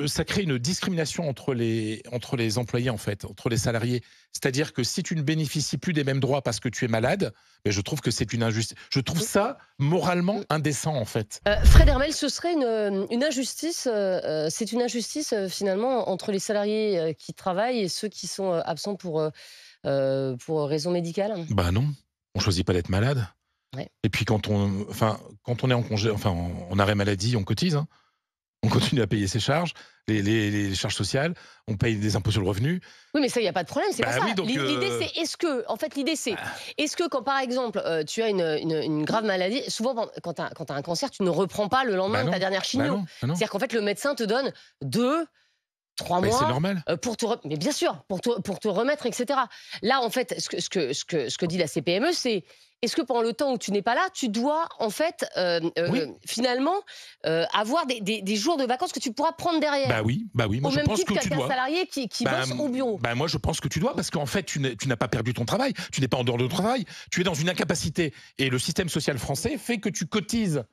ça crée une discrimination entre les employés, en fait, entre les salariés. C'est-à-dire que si tu ne bénéficies plus des mêmes droits parce que tu es malade, ben je trouve que c'est une injustice. Je trouve ça moralement indécent, en fait. Fred Hermel, ce serait une injustice, c'est une injustice finalement entre les salariés qui travaillent et ceux qui sont absents pour raison médicale. Bah non, on choisit pas d'être malade. Ouais. Et puis quand on est en congé, enfin en arrêt maladie, on cotise, hein. On continue à payer ses charges, les charges sociales, on paye des impôts sur le revenu. Oui, mais ça, il n'y a pas de problème, c'est Bah pas ça. oui, donc, L'idée, c'est est-ce que quand, par exemple, tu as une grave maladie, souvent, quand tu as un cancer, tu ne reprends pas le lendemain bah de non, ta dernière bah chimio. non, bah non. C'est-à-dire qu'en fait, le médecin te donne 2, 3 Bah, c'est mois normal. mais bien sûr, pour te remettre, etc. Là, en fait, ce que dit la CPME, c'est est-ce que pendant le temps où tu n'es pas là, tu dois, en fait, Oui, finalement, avoir des jours de vacances que tu pourras prendre derrière, bah oui, moi au je même pense titre que tu qu'un dois. salarié qui Bah, bosse au bureau. moi je pense que tu dois parce qu'en fait tu n'as pas perdu ton travail, tu n'es pas en dehors de ton travail, tu es dans une incapacité et le système social français fait que tu cotises.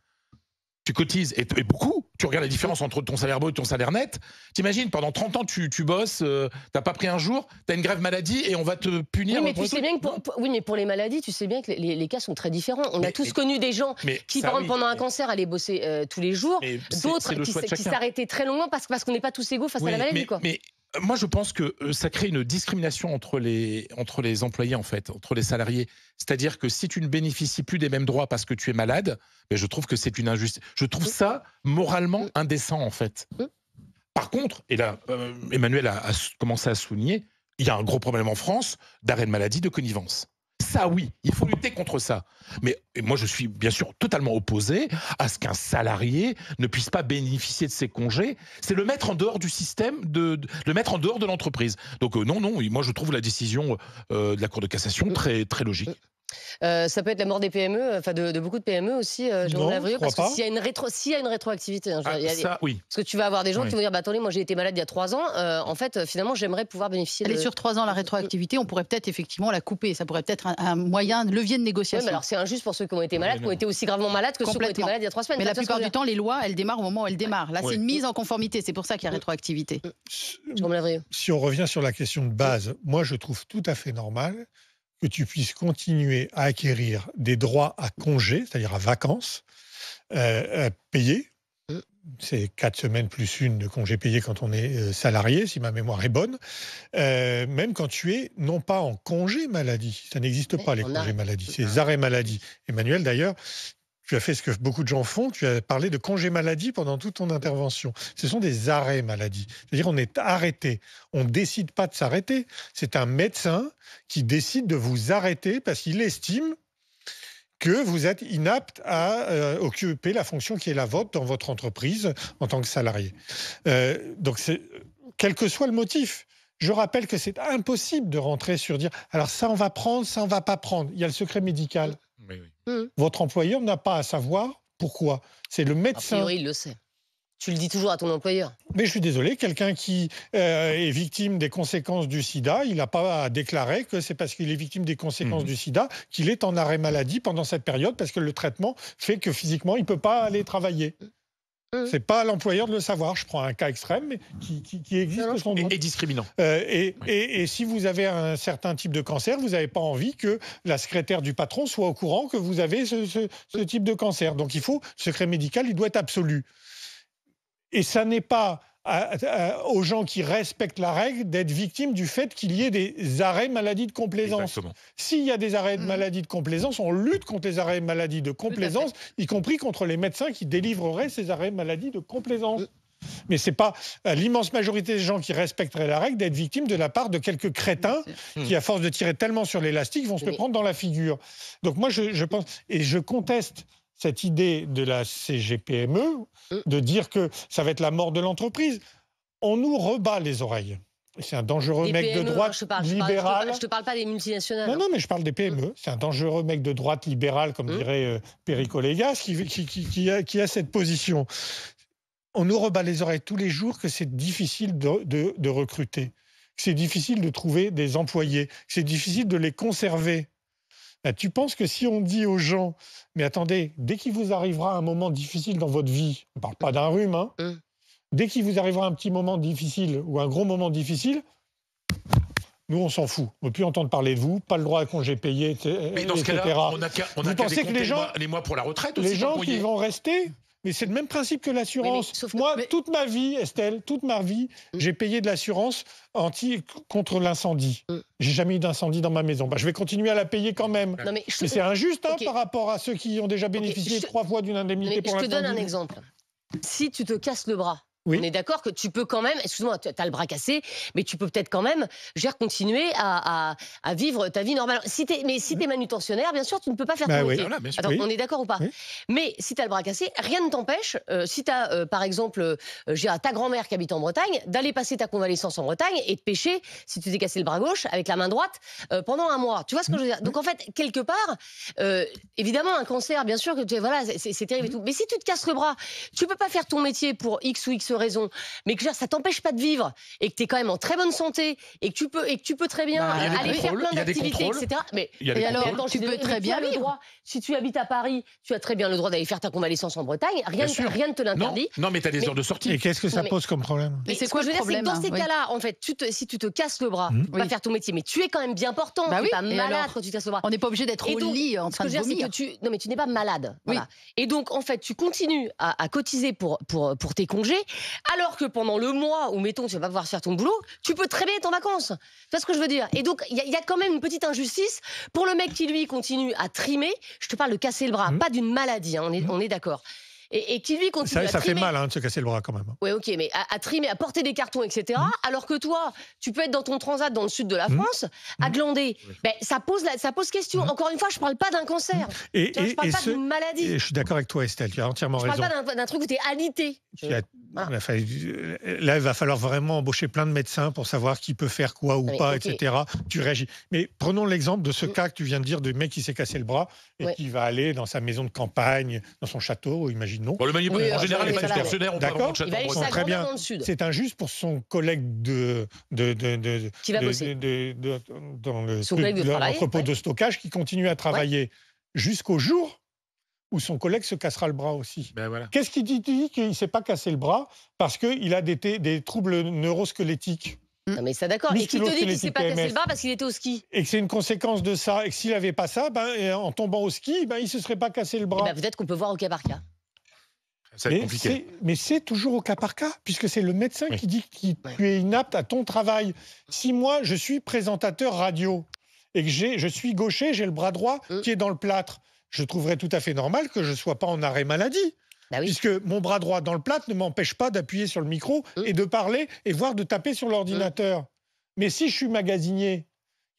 Tu cotises et beaucoup. Tu regardes la différence entre ton salaire brut et ton salaire net. T'imagines, pendant 30 ans, tu bosses, t'as pas pris un jour, t'as une grave maladie et on va te punir. Oui, mais pour tu le sais truc. bien que Non. oui, mais pour les maladies, tu sais bien que les cas sont très différents. On a tous Mais, connu des gens mais qui, ça par exemple, oui. pendant un cancer, allaient bosser tous les jours, Mais c'est d'autres le choix de qui chacun. s'arrêtaient très longuement parce qu'on n'est pas tous égaux face à Oui, la maladie, quoi. mais moi je pense que ça crée une discrimination entre les employés, en fait, entre les salariés. C'est-à-dire que si tu ne bénéficies plus des mêmes droits parce que tu es malade, ben je trouve que c'est une injustice. Je trouve Mm, ça moralement mm, indécent, en fait. mm. Par contre, et là, Emmanuel a commencé à souligner, il y a un gros problème en France d'arrêt de maladie, de connivence. Ça, oui, il faut lutter contre ça. Mais et moi, je suis bien sûr totalement opposé à ce qu'un salarié ne puisse pas bénéficier de ses congés. C'est le mettre en dehors du système, le mettre en dehors de l'entreprise. Donc non, non, moi je trouve la décision de la Cour de cassation très, très logique. Ça peut être la mort des PME, enfin de beaucoup de PME aussi, Jean-Noël Non, je Lavrieux, crois parce que pas. s'il y a une rétroactivité, hein, je veux Ah, dire, ça, oui. parce que tu vas avoir des gens qui Oui. vont dire, bah attendez, moi j'ai été malade il y a 3 ans, en fait, finalement, j'aimerais pouvoir bénéficier Elle est de... sur 3 ans, la rétroactivité. On pourrait peut-être effectivement la couper. Ça pourrait peut-être un moyen, de levier de Oui, négociation. mais alors c'est injuste pour ceux qui ont été malades, Mais qui ont non. été aussi gravement malades que ceux qui ont été Complètement. malades il y a 3 semaines. Mais la Enfin, tu vois plupart ce du que temps, les lois, elles démarrent au moment où elles démarrent. Là, Oui. c'est une mise en conformité. C'est pour ça qu'il y a rétroactivité. je veux dire. Jean-Noël Lavrieux. Si on revient sur la question de base, moi je trouve tout à fait normal que tu puisses continuer à acquérir des droits à congé, c'est-à-dire à vacances, payés. C'est 4 semaines plus une de congés payés quand on est salarié, si ma mémoire est bonne. Même quand tu es non pas en congé maladie. Ça n'existe Oui, pas les en congés arrêt. maladie, c'est les arrêts maladie. Emmanuel, d'ailleurs, tu as fait ce que beaucoup de gens font, tu as parlé de congé maladie pendant toute ton intervention. Ce sont des arrêts maladie. C'est-à-dire on est arrêté. On ne décide pas de s'arrêter. C'est un médecin qui décide de vous arrêter parce qu'il estime que vous êtes inapte à occuper la fonction qui est la vôtre dans votre entreprise en tant que salarié. Donc, quel que soit le motif, je rappelle que c'est impossible de rentrer sur dire alors ça on va prendre, ça on va pas prendre. Il y a le secret médical. Oui, oui. Votre employeur n'a pas à savoir pourquoi. C'est le A médecin. priori, il le sait. Tu le dis toujours à ton employeur. Mais je suis désolé, quelqu'un qui est victime des conséquences du sida, il n'a pas à déclarer que c'est parce qu'il est victime des conséquences du sida qu'il est en arrêt maladie pendant cette période parce que le traitement fait que physiquement, il ne peut pas aller travailler. C'est pas à l'employeur de le savoir. Je prends un cas extrême, mais qui existe sans doute. Et discriminant. Et si vous avez un certain type de cancer, vous n'avez pas envie que la secrétaire du patron soit au courant que vous avez ce type de cancer. Donc il faut, le secret médical, il doit être absolu. Et ça n'est pas aux gens qui respectent la règle d'être victimes du fait qu'il y ait des arrêts maladie de complaisance. Exactement. S'il y a des arrêts de maladie de complaisance, on lutte contre les arrêts maladie de complaisance, y compris contre les médecins qui délivreraient ces arrêts maladie de complaisance. Mais ce n'est pas l'immense majorité des gens qui respecteraient la règle d'être victimes de la part de quelques crétins qui, à force de tirer tellement sur l'élastique, vont se le prendre dans la figure. Donc moi, je pense, et je conteste cette idée de la CGPME de dire que ça va être la mort de l'entreprise. On nous rebat les oreilles. C'est un dangereux Des mec PME, de droite libéral. Je te parle pas des multinationales. Non, non, mais je parle des PME. C'est un dangereux mec de droite libéral, comme dirait Perico Légas, qui a cette position. On nous rebat les oreilles tous les jours que c'est difficile de recruter, que c'est difficile de trouver des employés, que c'est difficile de les conserver. Tu penses que si on dit aux gens, mais attendez, dès qu'il vous arrivera un moment difficile dans votre vie, on ne parle pas d'un rhume, hein, Dès qu'il vous arrivera un petit moment difficile ou un gros moment difficile, nous, on s'en fout. On ne veut plus entendre parler de vous, pas le droit à congé payé, Mais dans ce etc. cas-là, on a qu'à Vous pensez que les mois pour la retraite aussi, les gens tant qu'on y qui est. vont rester, mais c'est le même principe que l'assurance. Moi, toute ma vie, Estelle, j'ai payé de l'assurance contre l'incendie. J'ai jamais eu d'incendie dans ma maison. Je vais continuer à la payer quand même. Non, mais c'est injuste par rapport à ceux qui ont déjà bénéficié 3 fois d'une indemnité pour l'incendie. Je te donne un exemple. Si tu te casses le bras, oui. On est d'accord que tu peux quand même, excuse-moi, tu as le bras cassé, mais tu peux peut-être quand même continuer à vivre ta vie normale. Mais si tu es manutentionnaire, bien sûr, tu ne peux pas faire ton métier. Voilà, Attends, on est d'accord ou pas? Mais si tu as le bras cassé, rien ne t'empêche, si tu as, par exemple, ta grand-mère qui habite en Bretagne, d'aller passer ta convalescence en Bretagne et de pêcher, si tu t'es cassé le bras gauche, avec la main droite, pendant un mois. Tu vois ce que je veux dire? Donc en fait, quelque part, évidemment, un cancer, bien sûr, voilà, c'est terrible et tout. Mais si tu te casses le bras, tu peux pas faire ton métier pour X ou X raison, mais que ça t'empêche pas de vivre et que tu es quand même en très bonne santé et que tu peux très bien aller faire plein d'activités, etc. Mais alors, tu peux très bien vivre. Si tu habites à Paris, tu as très bien le droit d'aller faire ta convalescence en Bretagne. Rien ne te l'interdit. Non, mais tu as des heures de sortie. Et qu'est-ce que ça pose comme problème? Mais c'est quoi le problème? Dans ces cas-là, en fait, si tu te casses le bras, tu peux pas faire ton métier, mais tu es quand même bien portant. Tu n'es pas malade quand tu te casses le bras. On n'est pas obligé d'être au lit en train de vomir. Non, mais tu n'es pas malade. Voilà. Et donc, en fait, tu continues à cotiser pour tes congés, alors que pendant le mois où, mettons, tu vas pas pouvoir faire ton boulot, tu peux très bien être en vacances. Tu vois ce que je veux dire? Et donc, il y a quand même une petite injustice pour le mec qui, lui, continue à trimer. Je te parle de casser le bras, pas d'une maladie, hein, on est d'accord. Et qui lui continue à ça trimer. fait mal de se casser le bras quand même. Oui, ok, mais à trimer, à porter des cartons, etc. Alors que toi, tu peux être dans ton transat dans le sud de la France, à glander. Ça pose question. Encore une fois, je ne parle pas d'un cancer. Je ne parle pas d'une maladie. Et je suis d'accord avec toi, Estelle, tu as entièrement raison. Je ne parle pas d'un truc où tu es alité. Là, il va falloir vraiment embaucher plein de médecins pour savoir qui peut faire quoi ou pas, etc. Tu réagis. Mais prenons l'exemple de ce cas que tu viens de dire, du mec qui s'est cassé le bras et qui va aller dans sa maison de campagne, dans son château, imaginons. Bon, en général, les manutentionnaires ont pas vraiment de château en Bretagne. Très bien. C'est injuste pour son collègue qui va bosser dans l'entrepôt de stockage qui continue à travailler jusqu'au jour où son collègue se cassera le bras aussi. Voilà. Qu'est-ce qu'il dit qu'il ne s'est pas cassé le bras parce qu'il a des troubles neurosquelettiques? Non mais ça d'accord. Et qui te dit qu'il ne s'est pas cassé le bras parce qu'il était au ski? Et que c'est une conséquence de ça. Et que s'il n'avait pas ça, en tombant au ski, il ne se serait pas cassé le bras. Peut-être qu'on peut voir au cas par cas. Ça va être compliqué. Mais c'est toujours au cas par cas, puisque c'est le médecin qui dit que tu es inapte à ton travail. Si moi, je suis présentateur radio et que je suis gaucher, j'ai le bras droit qui est dans le plâtre, je trouverais tout à fait normal que je ne sois pas en arrêt maladie. Puisque mon bras droit dans le plâtre ne m'empêche pas d'appuyer sur le micro et de parler et voire de taper sur l'ordinateur. Mais si je suis magasinier,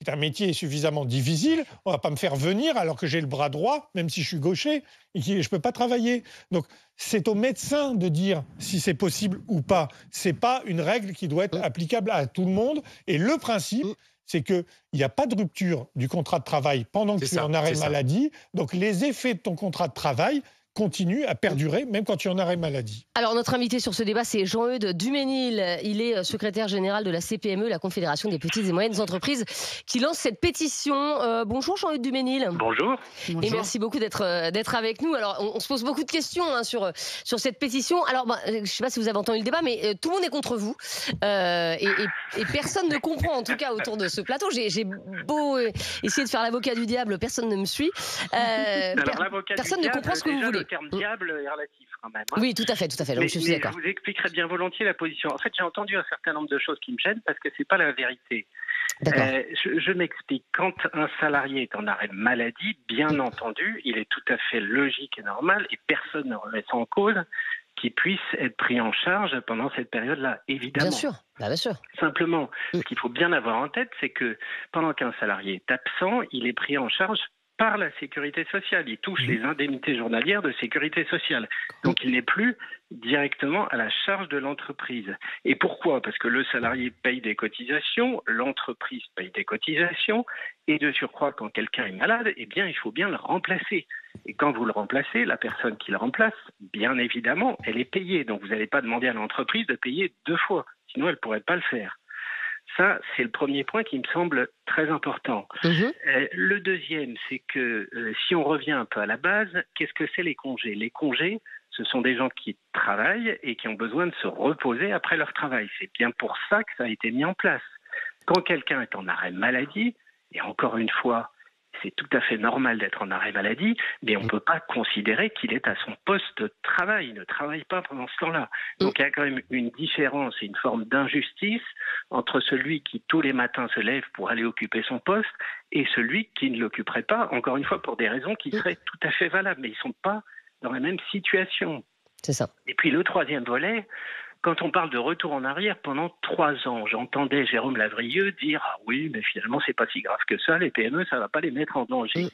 c'est un métier suffisamment difficile, on ne va pas me faire venir alors que j'ai le bras droit, même si je suis gaucher, et que je ne peux pas travailler. Donc, c'est au médecin de dire si c'est possible ou pas. Ce n'est pas une règle qui doit être applicable à tout le monde. Et le principe, c'est qu'il n'y a pas de rupture du contrat de travail pendant que tu es en arrêt maladie. Donc, les effets de ton contrat de travail continue à perdurer, même quand tu es en arrêt maladie. Alors, notre invité sur ce débat, c'est Jean-Eudes Duménil. Il est secrétaire général de la CPME, la Confédération des petites et moyennes entreprises, qui lance cette pétition. Bonjour Jean-Eudes Duménil. Bonjour. Et merci beaucoup d'être avec nous. Alors, on se pose beaucoup de questions sur cette pétition. Alors, je ne sais pas si vous avez entendu le débat, mais tout le monde est contre vous. Et personne ne comprend, en tout cas, autour de ce plateau. J'ai beau essayer de faire l'avocat du diable, personne ne me suit. Personne ne comprend ce que vous voulez. Le terme diable est relatif quand même. Oui, tout à fait, je suis d'accord. Je vous expliquerai bien volontiers la position. En fait, j'ai entendu un certain nombre de choses qui me gênent parce que c'est pas la vérité. Je m'explique. Quand un salarié est en arrêt maladie, bien entendu, il est tout à fait logique et normal, et personne ne remet ça en cause, qu'il puisse être pris en charge pendant cette période-là, évidemment. Bien sûr. Simplement, ce qu'il faut bien avoir en tête, c'est que pendant qu'un salarié est absent, il est pris en charge par la sécurité sociale. Il touche les indemnités journalières de sécurité sociale. Donc, il n'est plus directement à la charge de l'entreprise. Et pourquoi? Parce que le salarié paye des cotisations, l'entreprise paye des cotisations, et de surcroît, quand quelqu'un est malade, il faut bien le remplacer. Et quand vous le remplacez, la personne qui le remplace, bien évidemment, elle est payée. Donc, vous n'allez pas demander à l'entreprise de payer 2 fois. Sinon, elle ne pourrait pas le faire. Ça, c'est le premier point qui me semble très important. Le deuxième, c'est que si on revient un peu à la base, qu'est-ce que c'est les congés? Les congés, Ce sont des gens qui travaillent et qui ont besoin de se reposer après leur travail. C'est bien pour ça que ça a été mis en place. Quand quelqu'un est en arrêt maladie, et encore une fois, c'est tout à fait normal d'être en arrêt maladie, mais on ne peut pas considérer qu'il est à son poste de travail. Il ne travaille pas pendant ce temps-là. Donc il y a quand même une différence et une forme d'injustice entre celui qui tous les matins se lève pour aller occuper son poste et celui qui ne l'occuperait pas, encore une fois pour des raisons qui seraient tout à fait valables, mais ils ne sont pas dans la même situation. C'est ça. Et puis le troisième volet, quand on parle de retour en arrière pendant 3 ans, j'entendais Jérôme Lavrieux dire « Ah oui, mais finalement, c'est pas si grave que ça, les PME, ça va pas les mettre en danger. »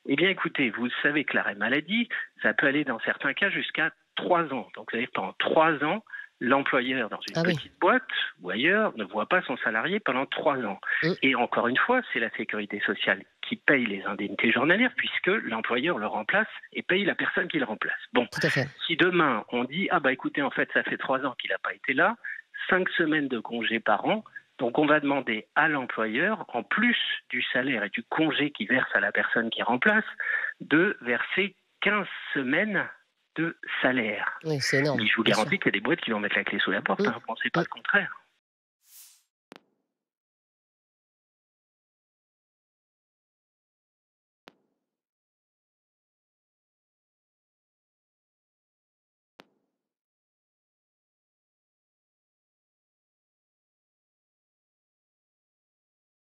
Eh bien, écoutez, vous savez que l'arrêt maladie, ça peut aller dans certains cas jusqu'à 3 ans. Donc, vous savez, pendant 3 ans, l'employeur dans une petite boîte ou ailleurs ne voit pas son salarié pendant 3 ans. Et encore une fois, c'est la sécurité sociale qui paye les indemnités journalières puisque l'employeur le remplace et paye la personne qui le remplace. Bon, si demain on dit « Ah bah écoutez, en fait, ça fait 3 ans qu'il n'a pas été là, 5 semaines de congé par an », donc on va demander à l'employeur, en plus du salaire et du congé qu'il verse à la personne qui remplace, de verser 15 semaines de salaire. Oui, c'est énorme. Mais je vous garantis qu'il y a des boîtes qui vont mettre la clé sous la porte, ne pensez pas le contraire.